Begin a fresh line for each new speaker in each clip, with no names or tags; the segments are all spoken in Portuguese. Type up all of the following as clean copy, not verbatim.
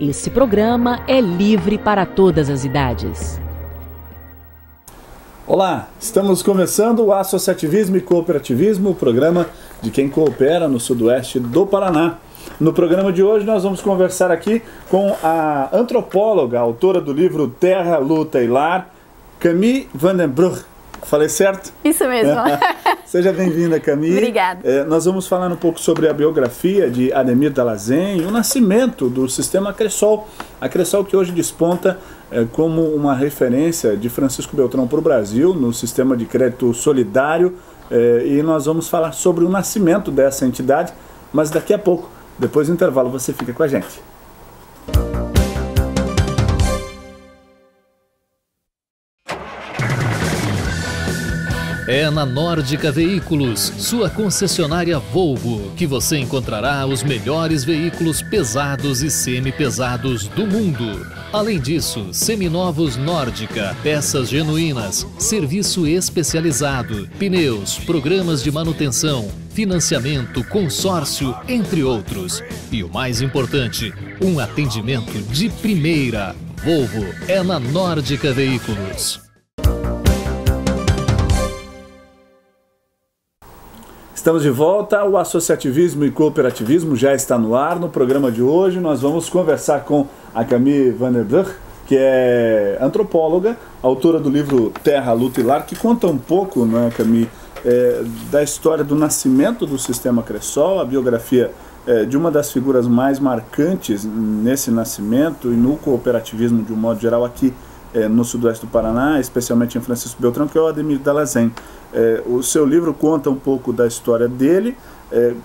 Esse programa é livre para todas as idades.
Olá, estamos começando o Associativismo e Cooperativismo, o programa de quem coopera no sudoeste do Paraná. No programa de hoje nós vamos conversar aqui com a antropóloga, autora do livro Terra, Luta e Lar, Camille Van den Brugh. Falei certo?
Isso mesmo.
Seja bem-vinda, Camille.
Obrigada.
Nós vamos falar um pouco sobre a biografia de Ademir Dalazen e o nascimento do sistema Cressol. A Cressol que hoje desponta como uma referência de Francisco Beltrão para o Brasil, no sistema de crédito solidário. E nós vamos falar sobre o nascimento dessa entidade, mas daqui a pouco, depois do intervalo, você fica com a gente.
É na Nórdica Veículos, sua concessionária Volvo, que você encontrará os melhores veículos pesados e semi-pesados do mundo. Além disso, seminovos Nórdica, peças genuínas, serviço especializado, pneus, programas de manutenção, financiamento, consórcio, entre outros. E o mais importante, um atendimento de primeira. Volvo é na Nórdica Veículos.
Estamos de volta, o Associativismo e Cooperativismo já está no ar. No programa de hoje nós vamos conversar com a Camille Van den Brugh, que é antropóloga, autora do livro Terra, Luta e Lar, que conta um pouco, né, Camille, da história do nascimento do sistema Cressol, a biografia de uma das figuras mais marcantes nesse nascimento e no cooperativismo de um modo geral aqui no sudoeste do Paraná, especialmente em Francisco Beltrão, que é o Ademir Dalazen. O seu livro conta um pouco da história dele,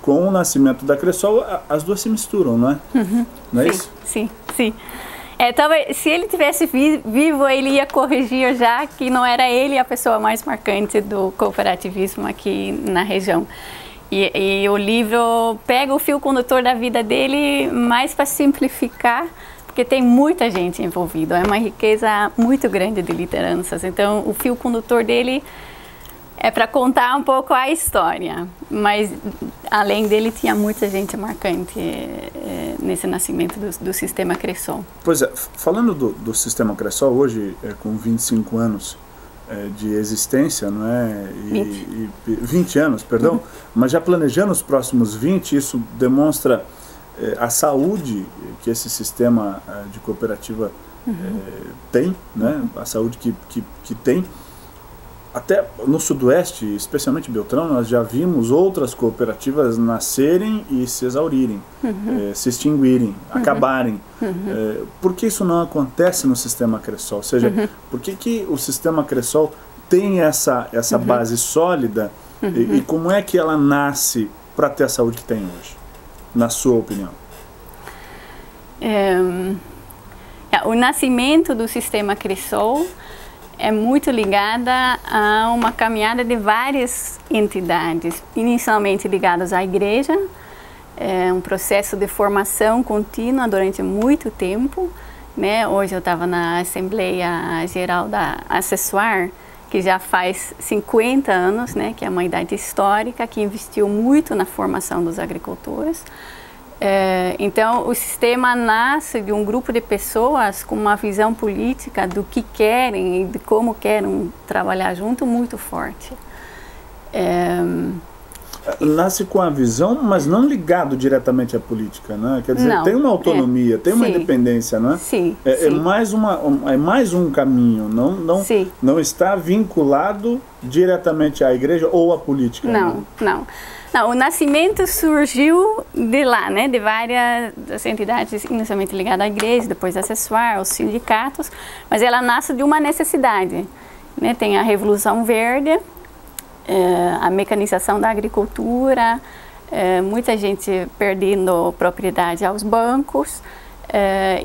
com o nascimento da Cressol. As duas se misturam, não é?
Uhum.
Não é
sim,
isso?
Sim, sim. Talvez, se ele tivesse vivo, ele ia corrigir já que não era ele a pessoa mais marcante do cooperativismo aqui na região. E o livro pega o fio condutor da vida dele mais para simplificar, porque tem muita gente envolvida, é uma riqueza muito grande de lideranças. Então, o fio condutor dele é para contar um pouco a história, mas além dele tinha muita gente marcante nesse nascimento do sistema Cressol.
Pois é, falando do sistema Cressol, hoje com 25 anos de existência, não é? 20 anos, perdão, uhum. Mas já planejando os próximos 20, isso demonstra a saúde que esse sistema de cooperativa tem, né? A saúde que tem. Até no sudoeste, especialmente Beltrão, nós já vimos outras cooperativas nascerem e se exaurirem, se extinguirem, acabarem. Por que isso não acontece no sistema Cressol? Ou seja, por que o sistema Cressol tem essa base sólida e como é que ela nasce para ter a saúde que tem hoje, na sua opinião?
O nascimento do sistema Cressol é muito ligada a uma caminhada de várias entidades, inicialmente ligadas à igreja, um processo de formação contínua durante muito tempo, né? Hoje eu estava na Assembleia Geral da Acessoar, que já faz 50 anos, né? Que é uma idade histórica, que investiu muito na formação dos agricultores. Então, o sistema nasce de um grupo de pessoas com uma visão política do que querem e de como querem trabalhar junto muito forte.
Nasce com a visão, mas não ligado diretamente à política, né? Quer dizer, não, tem uma autonomia, tem uma independência, não é?
Sim,
é mais um caminho, não está vinculado diretamente à igreja ou à política.
Não, o nascimento surgiu de lá, né? De várias entidades inicialmente ligadas à igreja, depois à Acessoar, aos sindicatos, mas ela nasce de uma necessidade, né? Tem a Revolução Verde, a mecanização da agricultura, muita gente perdendo propriedade aos bancos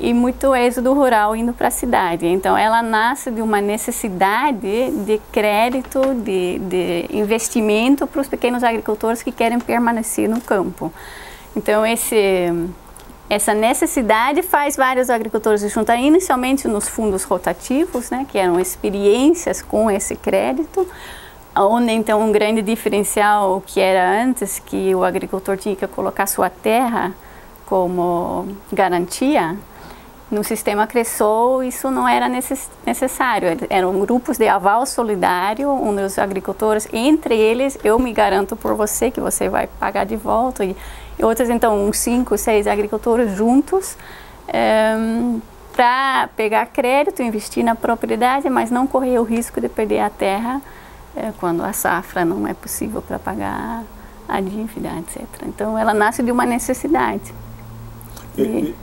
e muito êxodo rural indo para a cidade. Então, ela nasce de uma necessidade de crédito, de investimento para os pequenos agricultores que querem permanecer no campo. Então, essa necessidade faz vários agricultores se juntarem inicialmente nos fundos rotativos, né, que eram experiências com esse crédito, onde então um grande diferencial que era antes, que o agricultor tinha que colocar sua terra como garantia, No sistema Cressol, isso não era necessário. Eram grupos de aval solidário, onde os agricultores, entre eles, eu me garanto por você que você vai pagar de volta. E outros, então, uns 5, 6 agricultores juntos, para pegar crédito, investir na propriedade, mas não correr o risco de perder a terra quando a safra não é possível para pagar a dívida, etc. Então, ela nasce de uma necessidade.
E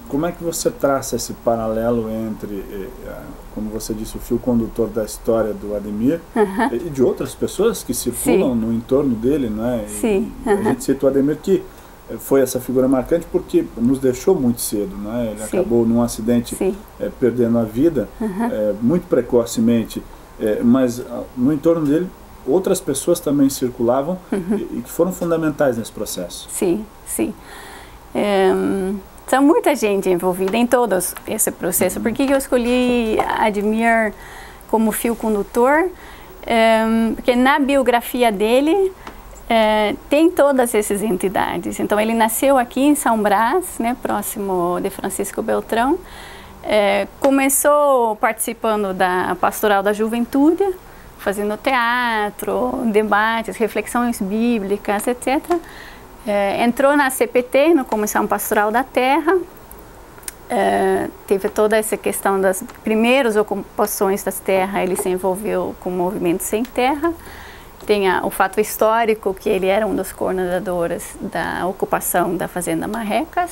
como é que você traça esse paralelo entre, como você disse, o fio condutor da história do Ademir e de outras pessoas que circulam no entorno dele, né?
Sim.
A gente cita o Ademir, que foi essa figura marcante porque nos deixou muito cedo, né? Ele acabou num acidente perdendo a vida muito precocemente, mas no entorno dele outras pessoas também circulavam e que foram fundamentais nesse processo.
Sim, sim. São muita gente envolvida em todo esse processo. Por que eu escolhi Ademir como fio condutor? Porque na biografia dele tem todas essas entidades. Então ele nasceu aqui em São Brás, né, próximo de Francisco Beltrão. Começou participando da Pastoral da Juventude, fazendo teatro, debates, reflexões bíblicas, etc. Entrou na CPT, na Comissão Pastoral da Terra, teve toda essa questão das primeiras ocupações das terras, ele se envolveu com o movimento Sem Terra. Tem o fato histórico que ele era um dos coordenadores da ocupação da Fazenda Marrecas,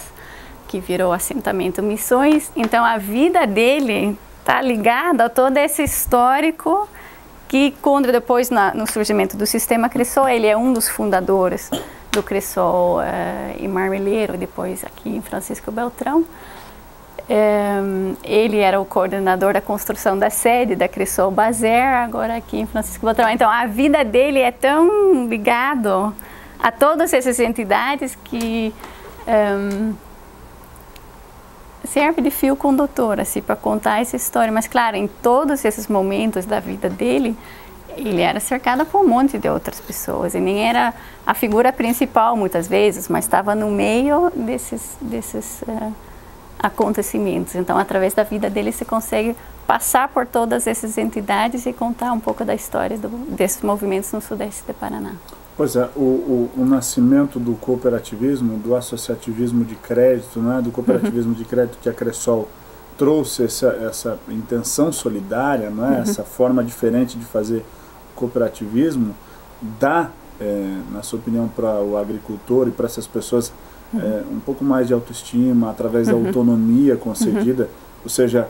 que virou assentamento Missões. Então a vida dele está ligada a todo esse histórico que, quando depois no surgimento do sistema Cressol, ele é um dos fundadores do Cressol em Marmeleiro, depois aqui em Francisco Beltrão. Ele era o coordenador da construção da sede da Cressol Bazer, agora aqui em Francisco Beltrão. Então a vida dele é tão ligado a todas essas entidades que serve de fio condutor assim, para contar essa história. Mas claro, em todos esses momentos da vida dele, ele era cercado por um monte de outras pessoas, e nem era a figura principal muitas vezes, mas estava no meio desses acontecimentos. Então, através da vida dele, se consegue passar por todas essas entidades e contar um pouco da história desses movimentos no sudeste do Paraná.
Pois é, o nascimento do cooperativismo, do associativismo de crédito, né, do cooperativismo de crédito que a Cressol trouxe essa intenção solidária, né, essa forma diferente de fazer cooperativismo, dá, na sua opinião, para o agricultor e para essas pessoas um pouco mais de autoestima através da autonomia concedida. Ou seja,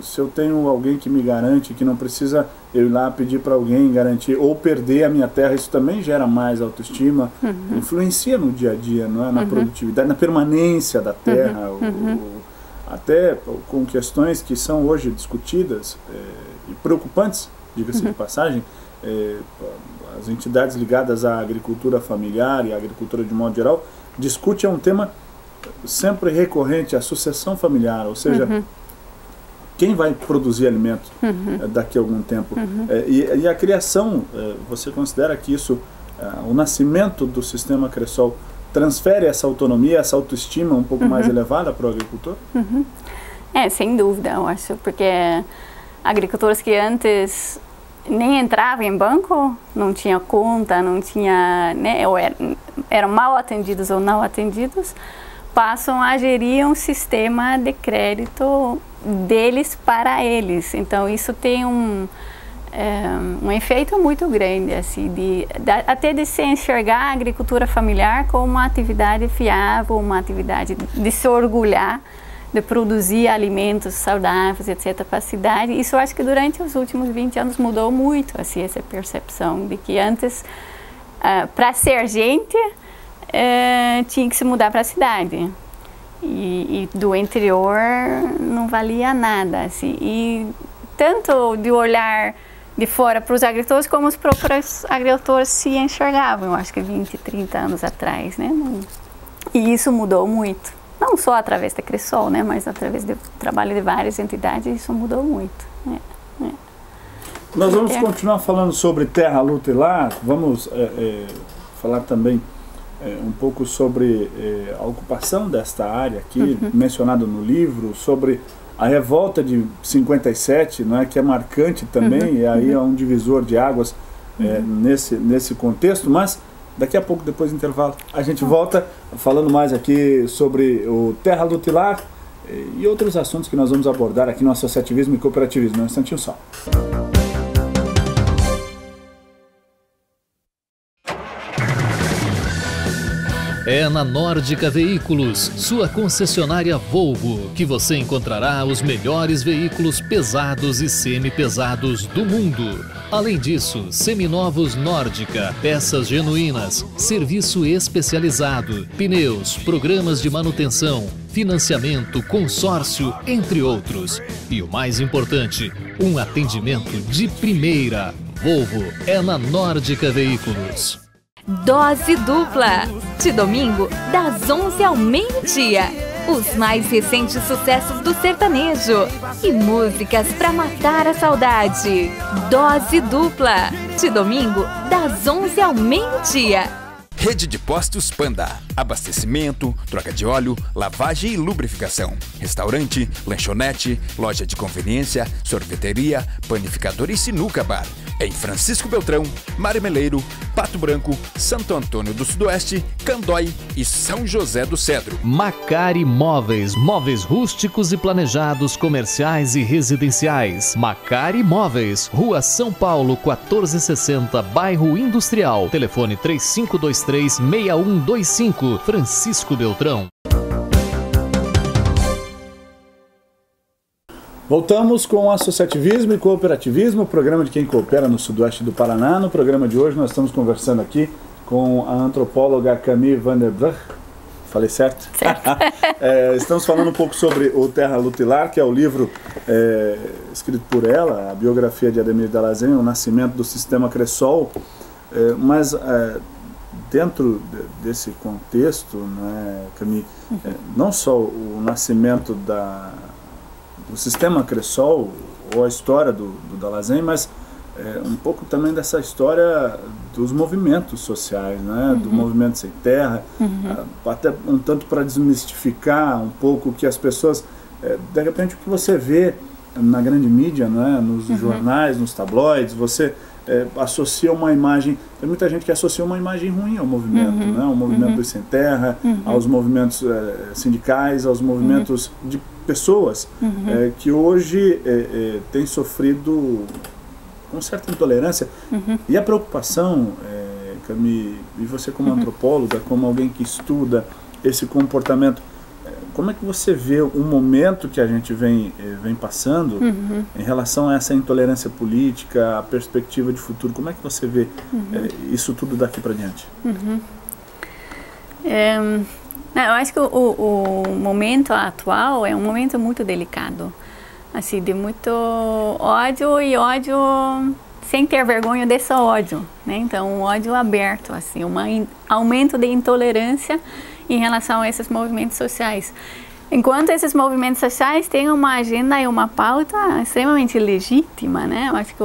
se eu tenho alguém que me garante, que não precisa eu ir lá pedir para alguém garantir ou perder a minha terra, isso também gera mais autoestima, influencia no dia a dia, não é? Na produtividade, na permanência da terra, até com questões que são hoje discutidas e preocupantes, diga-se de passagem. As entidades ligadas à agricultura familiar e à agricultura de modo geral discutem um tema sempre recorrente, a sucessão familiar, ou seja, quem vai produzir alimento daqui a algum tempo. E a criação, você considera que isso, o nascimento do sistema Cressol, transfere essa autonomia, essa autoestima um pouco mais elevada para o agricultor?
Sem dúvida, eu acho, porque agricultores que antes nem entravam em banco, não tinha conta, não tinha, né, ou eram mal atendidos ou não atendidos, passam a gerir um sistema de crédito deles para eles. Então isso tem um efeito muito grande, assim, até de se enxergar a agricultura familiar como uma atividade fiável, uma atividade de se orgulhar de produzir alimentos saudáveis, etc., para a cidade. Isso eu acho que durante os últimos 20 anos mudou muito, assim, essa percepção de que antes, para ser gente, tinha que se mudar para a cidade. E do interior não valia nada, assim. E tanto de olhar de fora para os agricultores, como os próprios agricultores se enxergavam, eu acho que 20, 30 anos atrás, né? E isso mudou muito. Não só através da Cressol, né, mas através do trabalho de várias entidades, isso mudou muito.
Nós vamos continuar falando sobre terra, luta e lar. Vamos falar também um pouco sobre a ocupação desta área aqui, mencionado no livro, sobre a revolta de 57, não é, que é marcante também, e aí é um divisor de águas nesse contexto, mas daqui a pouco, depois do intervalo, a gente volta falando mais aqui sobre o Terra Lutilar e outros assuntos que nós vamos abordar aqui no associativismo e cooperativismo. Um instantinho só.
É na Nórdica Veículos, sua concessionária Volvo, que você encontrará os melhores veículos pesados e semi-pesados do mundo. Além disso, seminovos Nórdica, peças genuínas, serviço especializado, pneus, programas de manutenção, financiamento, consórcio, entre outros. E o mais importante, um atendimento de primeira. Volvo é na Nórdica Veículos.
Dose dupla, de domingo, das 11 ao meio-dia. Os mais recentes sucessos do sertanejo e músicas pra matar a saudade. Dose dupla, de domingo, das 11 ao meio-dia.
Rede de Postos Panda. Abastecimento, troca de óleo, lavagem e lubrificação. Restaurante, lanchonete, loja de conveniência, sorveteria, panificador e sinuca bar. Em Francisco Beltrão, Marmeleiro, Pato Branco, Santo Antônio do Sudoeste, Candói e São José do Cedro.
Macari Móveis, móveis rústicos e planejados, comerciais e residenciais. Macari Móveis, Rua São Paulo, 1460, Bairro Industrial. Telefone 3523-6125, Francisco Beltrão.
Voltamos com o associativismo e cooperativismo, o programa de quem coopera no sudoeste do Paraná. No programa de hoje nós estamos conversando aqui com a antropóloga Camille van der Brug. Falei certo?
Certo.
Estamos falando um pouco sobre o Terra Lutilar, que é o livro escrito por ela, a biografia de Ademir Dalazen, o nascimento do sistema Cressol. Mas dentro desse contexto, né, Camille, não só o nascimento do sistema Cressol, ou a história do Dalazen, mas um pouco também dessa história dos movimentos sociais, né? Do movimento sem terra, até um tanto para desmistificar um pouco que as pessoas, de repente o que você vê na grande mídia, né? Nos jornais, nos tabloides, você associa uma imagem, tem muita gente que associa uma imagem ruim ao movimento, né? Ao movimento dos sem terra, aos movimentos sindicais, aos movimentos de pessoas que hoje têm sofrido com certa intolerância. E a preocupação, Camille, e você como antropóloga, como alguém que estuda esse comportamento, como é que você vê o momento que a gente vem passando em relação a essa intolerância política, a perspectiva de futuro? Como é que você vê isso tudo daqui para diante?
Eu acho que o momento atual é um momento muito delicado, assim, de muito ódio e ódio sem ter vergonha desse ódio, né? Então, um ódio aberto, assim, um aumento de intolerância em relação a esses movimentos sociais. Enquanto esses movimentos sociais têm uma agenda e uma pauta extremamente legítima, né? Eu acho que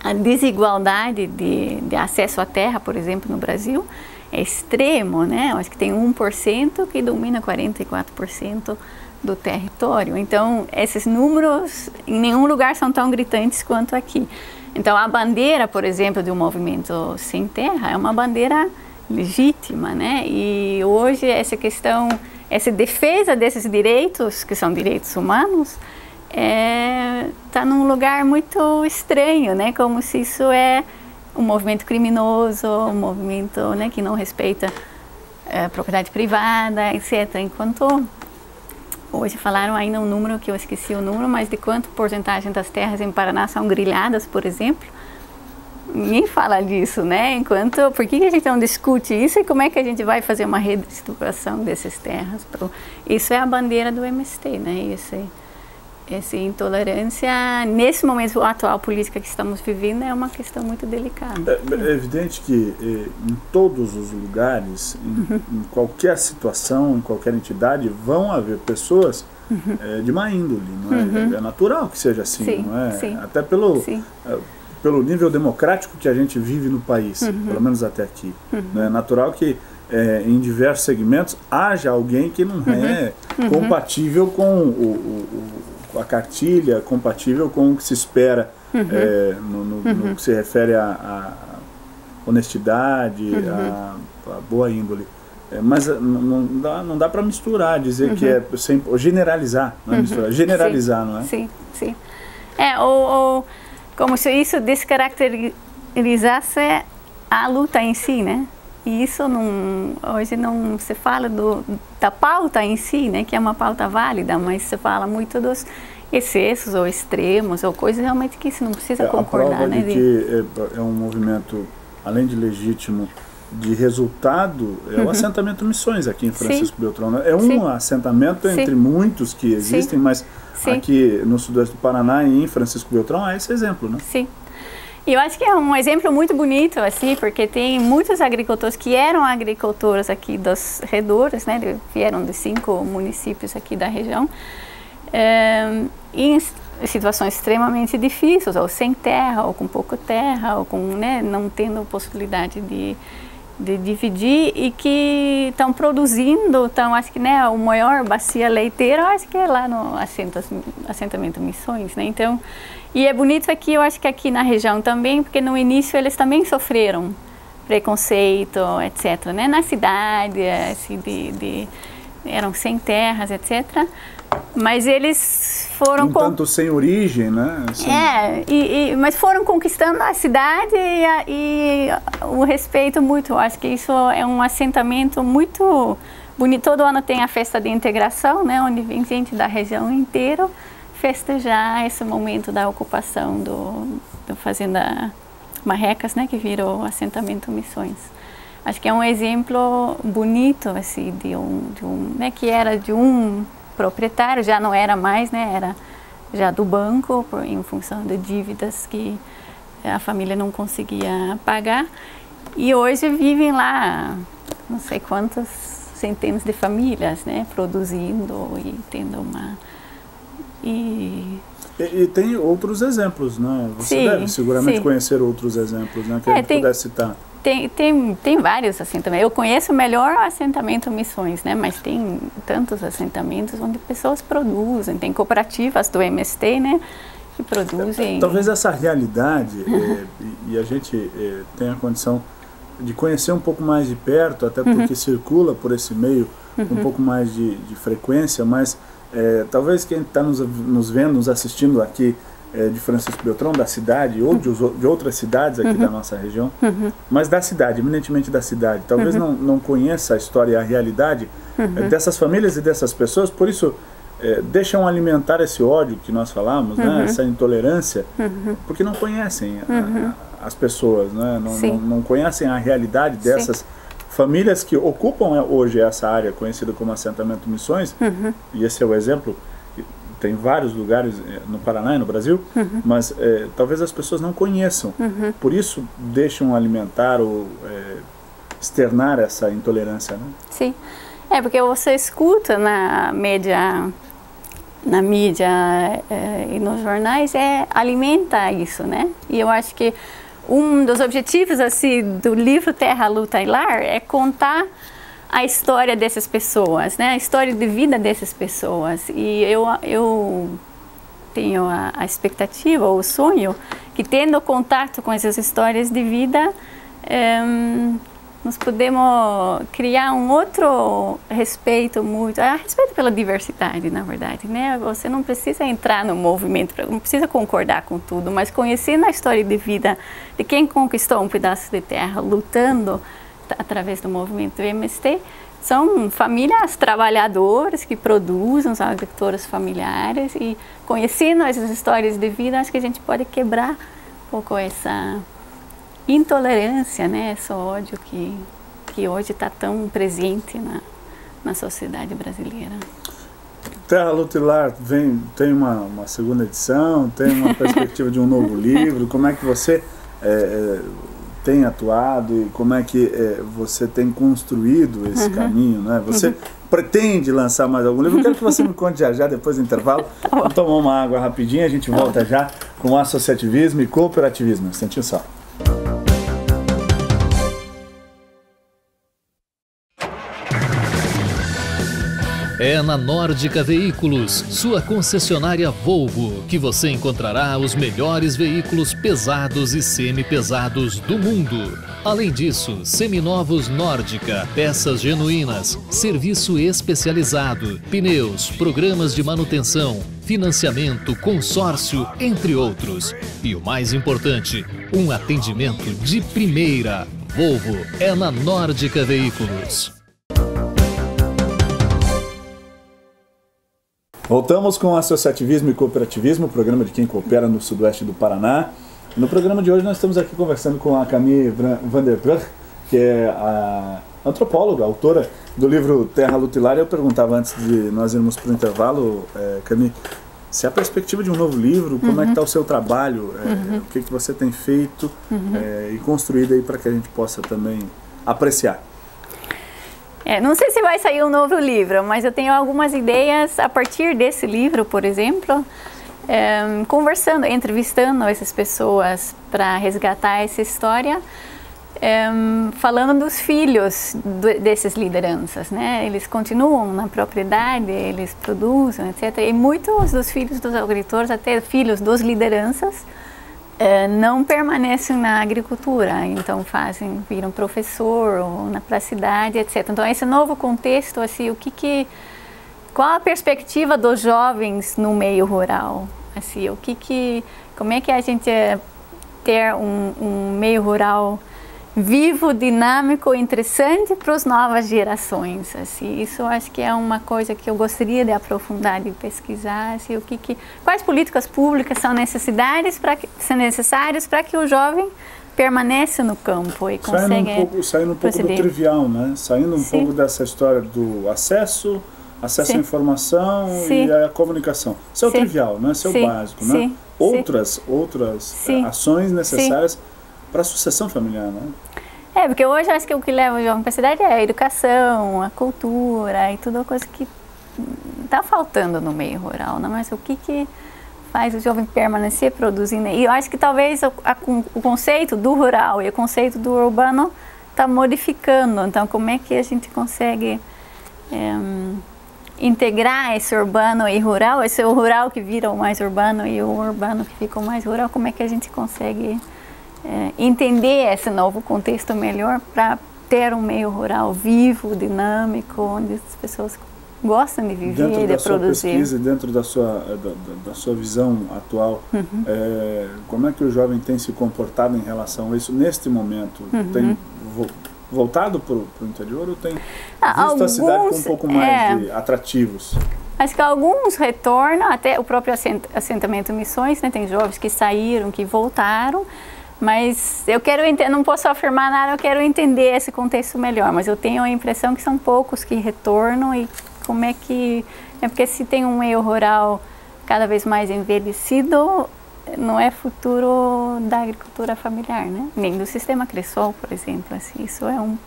a desigualdade de acesso à terra, por exemplo, no Brasil, é extremo, né? Eu acho que tem 1% que domina 44% do território. Então, esses números em nenhum lugar são tão gritantes quanto aqui. Então, a bandeira, por exemplo, de um movimento sem terra é uma bandeira legítima, né? E hoje essa questão, essa defesa desses direitos, que são direitos humanos, está num lugar muito estranho, né? Como se isso é um movimento criminoso, um movimento, né, que não respeita propriedade privada, etc. Enquanto hoje falaram ainda um número que eu esqueci o número, mas de quanto porcentagem das terras em Paraná são grilhadas, por exemplo. Ninguém fala disso, né? Por que a gente não discute isso e como é que a gente vai fazer uma redistribuição dessas terras? Isso é a bandeira do MST, né? Essa intolerância, nesse momento atual política que estamos vivendo, é uma questão muito delicada.
É evidente que em todos os lugares, em qualquer situação, em qualquer entidade, vão haver pessoas de má índole, não é? É natural que seja assim,
sim,
não é?
Sim.
Até pelo nível democrático que a gente vive no país, pelo menos até aqui. É natural que em diversos segmentos, haja alguém que não é compatível com a cartilha, compatível com o que se espera no que se refere à honestidade, à boa índole. Mas não dá para misturar, dizer que é sempre, generalizar, não é misturar, generalizar, não é?
Sim, sim. Como se isso descaracterizasse a luta em si, né? E isso hoje não se fala da pauta em si, né? Que é uma pauta válida, mas se fala muito dos excessos ou extremos ou coisas realmente que isso não precisa concordar,
a prova
né?
De que é um movimento, além de legítimo, de resultado, é o assentamento Missões aqui em Francisco Beltrão. É um assentamento entre muitos que existem, mas aqui no sudoeste do Paraná e em Francisco Beltrão há esse exemplo, né?
Sim. E eu acho que é um exemplo muito bonito, assim, porque tem muitos agricultores que eram agricultores aqui dos redores, né? Vieram de 5 municípios aqui da região, em situações extremamente difíceis, ou sem terra, ou com pouca terra, ou com, né, não tendo possibilidade de dividir, e que estão produzindo, acho que, né, a maior bacia leiteira, acho que é lá no assentamento Missões, né? Então, e é bonito aqui, eu acho que aqui na região também, porque no início eles também sofreram preconceito, etc., né? Na cidade, assim, eram sem terras, etc., mas eles foram...
tanto sem origem, né?
Mas foram conquistando a cidade e o respeito mútuo. Acho que isso é um assentamento muito bonito. Todo ano tem a festa de integração, né? Onde vem gente da região inteira festejar esse momento da ocupação do Fazenda Marrecas, né? Que virou assentamento Missões. Acho que é um exemplo bonito, assim, né? Que era de um proprietário, já não era mais, né? Era já do banco, em função de dívidas que a família não conseguia pagar. E hoje vivem lá, não sei quantas centenas de famílias, né? Produzindo e tendo uma... E
tem outros exemplos, né? Você deve seguramente conhecer outros exemplos, né? Que a gente pudesse citar.
Tem vários assim também. Eu conheço melhor o assentamento Missões, né? Mas tem tantos assentamentos onde pessoas produzem. Tem cooperativas do MST, né? Que produzem.
Talvez essa realidade, e a gente tem a condição de conhecer um pouco mais de perto, até porque circula por esse meio um pouco mais de frequência, mas talvez quem está nos vendo, nos assistindo aqui, de Francisco Beltrão, da cidade, ou de outras cidades aqui da nossa região, mas da cidade, eminentemente da cidade, talvez não conheça a história e a realidade dessas famílias e dessas pessoas, por isso deixam alimentar esse ódio que nós falamos, né, essa intolerância, porque não conhecem as pessoas, né, não conhecem a realidade dessas famílias que ocupam hoje essa área conhecida como assentamento Missões, e esse é o exemplo. Tem vários lugares no Paraná e no Brasil, mas talvez as pessoas não conheçam. Por isso deixam alimentar ou externar essa intolerância, né?
Sim, porque você escuta na mídia e nos jornais, alimenta isso, né? E eu acho que um dos objetivos assim do livro Terra, Luta e Lar é contar a história dessas pessoas, né? A história de vida dessas pessoas. E eu tenho a expectativa, ou o sonho, que tendo contato com essas histórias de vida, nós podemos criar um outro respeito muito, respeito pela diversidade, na verdade, né? Você não precisa entrar no movimento, não precisa concordar com tudo, mas conhecendo a história de vida de quem conquistou um pedaço de terra, lutando através do movimento do MST, são famílias trabalhadoras que produzem, são agricultores familiares, e conhecendo essas histórias de vida, acho que a gente pode quebrar um pouco essa intolerância, né, esse ódio que hoje está tão presente na sociedade brasileira.
Terra, Luta e Lar tem uma segunda edição, tem uma perspectiva de um novo livro. Como é que você tem atuado e como é que você tem construído esse caminho, né? Você pretende lançar mais algum livro? Eu quero que você me conte já depois do intervalo. Vamos tomar uma água rapidinho, a gente volta já com associativismo e cooperativismo. Um instantinho só.
é na Nórdica Veículos, sua concessionária Volvo, que você encontrará os melhores veículos pesados e semi-pesados do mundo. Além disso, seminovos Nórdica, peças genuínas, serviço especializado, pneus, programas de manutenção, financiamento, consórcio, entre outros. E o mais importante, um atendimento de primeira. Volvo é na Nórdica Veículos.
Voltamos com Associativismo e Cooperativismo, o programa de quem coopera no sudoeste do Paraná. No programa de hoje nós estamos aqui conversando com a Camille van der Brug, que é a antropóloga, autora do livro Terra, Luta e Lar. Eu perguntava antes de nós irmos para o intervalo, Camille, se a perspectiva de um novo livro, como é que está o seu trabalho, o que você tem feito e construído aí para que a gente possa também apreciar.
Não sei se vai sair um novo livro, mas eu tenho algumas ideias a partir desse livro, por exemplo, conversando, entrevistando essas pessoas para resgatar essa história, falando dos filhos dessas lideranças, né? Eles continuam na propriedade, eles produzem, etc. E muitos dos filhos dos agricultores, até filhos dos lideranças, não permanecem na agricultura, então viram professor ou para a cidade, etc. Então esse novo contexto, assim, qual a perspectiva dos jovens no meio rural? Assim, como é que a gente ter um meio rural vivo, dinâmico, interessante para as novas gerações. Assim, isso eu acho que é uma coisa que eu gostaria de aprofundar, de pesquisar. Assim, quais políticas públicas são necessárias para que o jovem permaneça no campo e consiga
saindo um pouco do trivial, né? Saindo um pouco dessa história do acesso à informação e à comunicação. Isso é o trivial, né? Isso é o básico, né? Outras ações necessárias para a sucessão familiar, né?
Porque hoje eu acho que o que leva o jovem para a cidade é a educação, a cultura e tudo coisa que está faltando no meio rural, né? Mas o que faz o jovem permanecer produzindo? E eu acho que talvez o conceito do rural e o conceito do urbano está modificando. Então, como é que a gente consegue integrar esse urbano e rural, esse rural que vira o mais urbano e o urbano que fica o mais rural? Como é que a gente consegue entender esse novo contexto melhor para ter um meio rural vivo, dinâmico, onde as pessoas gostam de viver e de produzir? Dentro da sua pesquisa,
dentro da sua visão atual, como é que o jovem tem se comportado em relação a isso neste momento? Tem voltado para o interior ou tem visto a cidade com um pouco mais de atrativos?
Acho que alguns retornam, até o próprio assentamento Missões, né? Tem jovens que saíram, que voltaram. Mas eu não posso afirmar nada, eu quero entender esse contexto melhor, mas eu tenho a impressão que são poucos que retornam e como é que... porque se tem um meio rural cada vez mais envelhecido, não é futuro da agricultura familiar, né? Nem do sistema Cressol, por exemplo. Assim, isso é um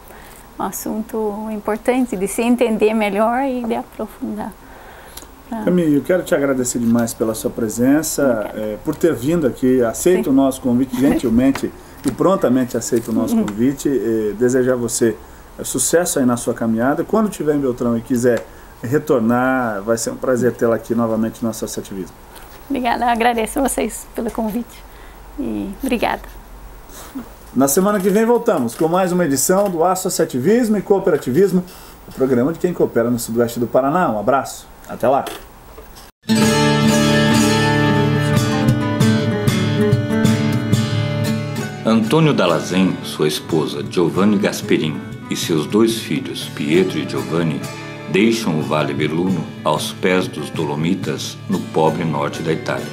assunto importante de se entender melhor e de aprofundar.
Camille, eu quero te agradecer demais pela sua presença, por ter vindo aqui, aceita o nosso convite, gentilmente e prontamente aceita o nosso convite, desejar a você sucesso aí na sua caminhada. Quando estiver em Beltrão e quiser retornar, vai ser um prazer tê-la aqui novamente no Associativismo.
Obrigada, eu agradeço a vocês pelo convite e obrigada.
Na semana que vem voltamos com mais uma edição do Associativismo e Cooperativismo, o programa de quem coopera no sudoeste do Paraná. Um abraço. Até lá!
Antônio Dallazen, sua esposa Giovanni Gasperin e seus 2 filhos, Pietro e Giovanni, deixam o Vale Belluno aos pés dos Dolomitas, no pobre norte da Itália.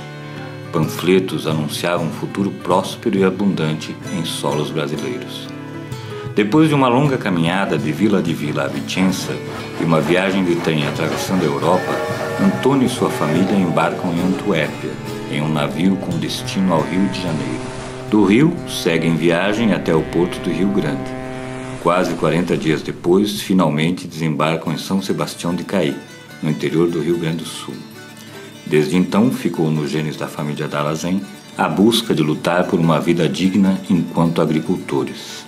Panfletos anunciavam um futuro próspero e abundante em solos brasileiros. Depois de uma longa caminhada de vila a Vicenza e uma viagem de trem atravessando a Europa, Antônio e sua família embarcam em Antuérpia, em um navio com destino ao Rio de Janeiro. Do Rio, seguem viagem até o porto do Rio Grande. Quase 40 dias depois, finalmente desembarcam em São Sebastião de Caí, no interior do Rio Grande do Sul. Desde então, ficou nos genes da família Dallazen a busca de lutar por uma vida digna enquanto agricultores.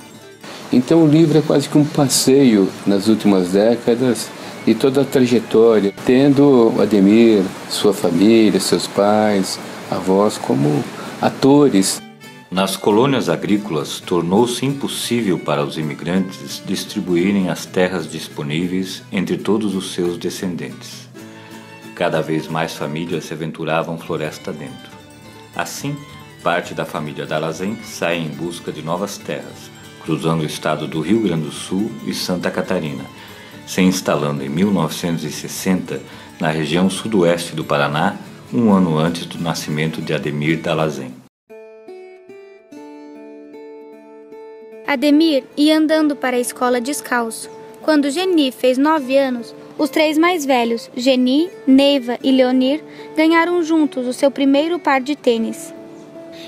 Então o livro é quase que um passeio nas últimas décadas e toda a trajetória, tendo Ademir, sua família, seus pais, avós como atores.
Nas colônias agrícolas, tornou-se impossível para os imigrantes distribuírem as terras disponíveis entre todos os seus descendentes. Cada vez mais famílias se aventuravam floresta dentro. Assim, parte da família Dallazen sai em busca de novas terras, cruzando o estado do Rio Grande do Sul e Santa Catarina, se instalando em 1960 na região sudoeste do Paraná, um ano antes do nascimento de Ademir Dallazen.
Ademir ia andando para a escola descalço. Quando Geni fez 9 anos, os 3 mais velhos, Geni, Neiva e Leonir, ganharam juntos o seu primeiro par de tênis.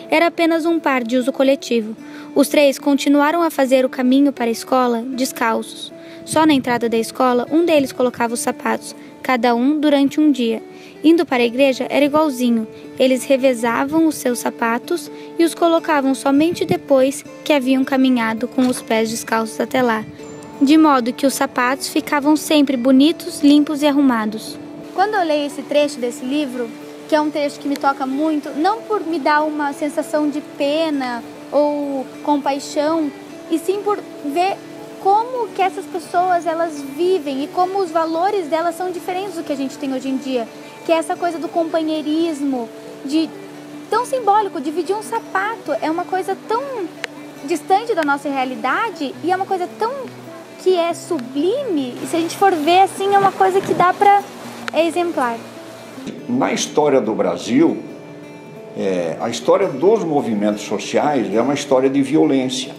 Era apenas um par de uso coletivo. Os 3 continuaram a fazer o caminho para a escola descalços. Só na entrada da escola, um deles colocava os sapatos, cada um durante um dia. Indo para a igreja era igualzinho. Eles revezavam os seus sapatos e os colocavam somente depois que haviam caminhado com os pés descalços até lá, de modo que os sapatos ficavam sempre bonitos, limpos e arrumados. Quando eu leio esse trecho desse livro, que é um trecho que me toca muito, não por me dar uma sensação de pena ou compaixão, e sim por ver como que essas pessoas elas vivem e como os valores delas são diferentes do que a gente tem hoje em dia, que é essa coisa do companheirismo, de tão simbólico, dividir um sapato é uma coisa tão distante da nossa realidade e é uma coisa tão que é sublime, e se a gente for ver assim, é uma coisa que dá para exemplar.
Na história do Brasil, a história dos movimentos sociais é uma história de violência.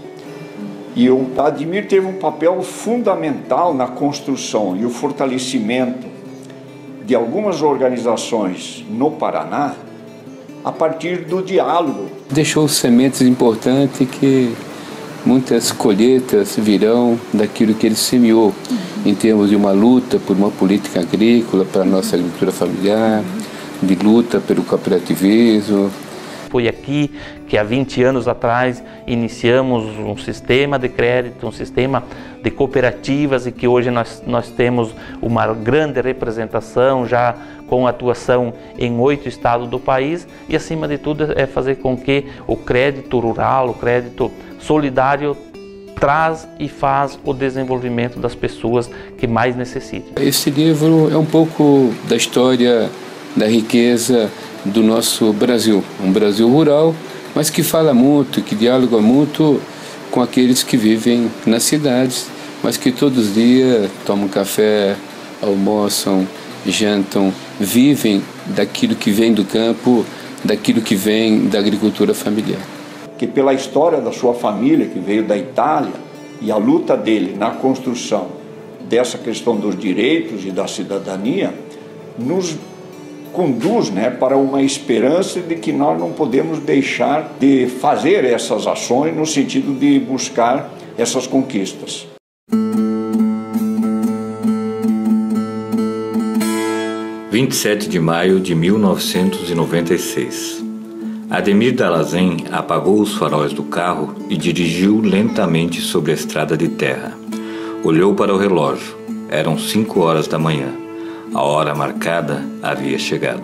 E o Ademir teve um papel fundamental na construção e o fortalecimento de algumas organizações no Paraná a partir do diálogo.
Deixou sementes importantes que muitas colheitas virão daquilo que ele semeou, em termos de uma luta por uma política agrícola, para a nossa agricultura familiar, de luta pelo cooperativismo.
Foi aqui que há 20 anos atrás iniciamos um sistema de crédito, um sistema de cooperativas e que hoje nós temos uma grande representação já com atuação em 8 estados do país e acima de tudo é fazer com que o crédito rural, o crédito solidário traz e faz o desenvolvimento das pessoas que mais necessitam.
Esse livro é um pouco da história da riqueza do nosso Brasil, um Brasil rural, mas que fala muito, que dialoga muito com aqueles que vivem nas cidades, mas que todos os dias tomam café, almoçam, jantam, vivem daquilo que vem do campo, daquilo que vem da agricultura familiar.
Que pela história da sua família, que veio da Itália, e a luta dele na construção dessa questão dos direitos e da cidadania, nos conduz para uma esperança de que nós não podemos deixar de fazer essas ações no sentido de buscar essas conquistas.
– 27 de maio de 1996. Ademir Dallazen apagou os faróis do carro e dirigiu lentamente sobre a estrada de terra. Olhou para o relógio. Eram 5 horas da manhã. A hora marcada havia chegado.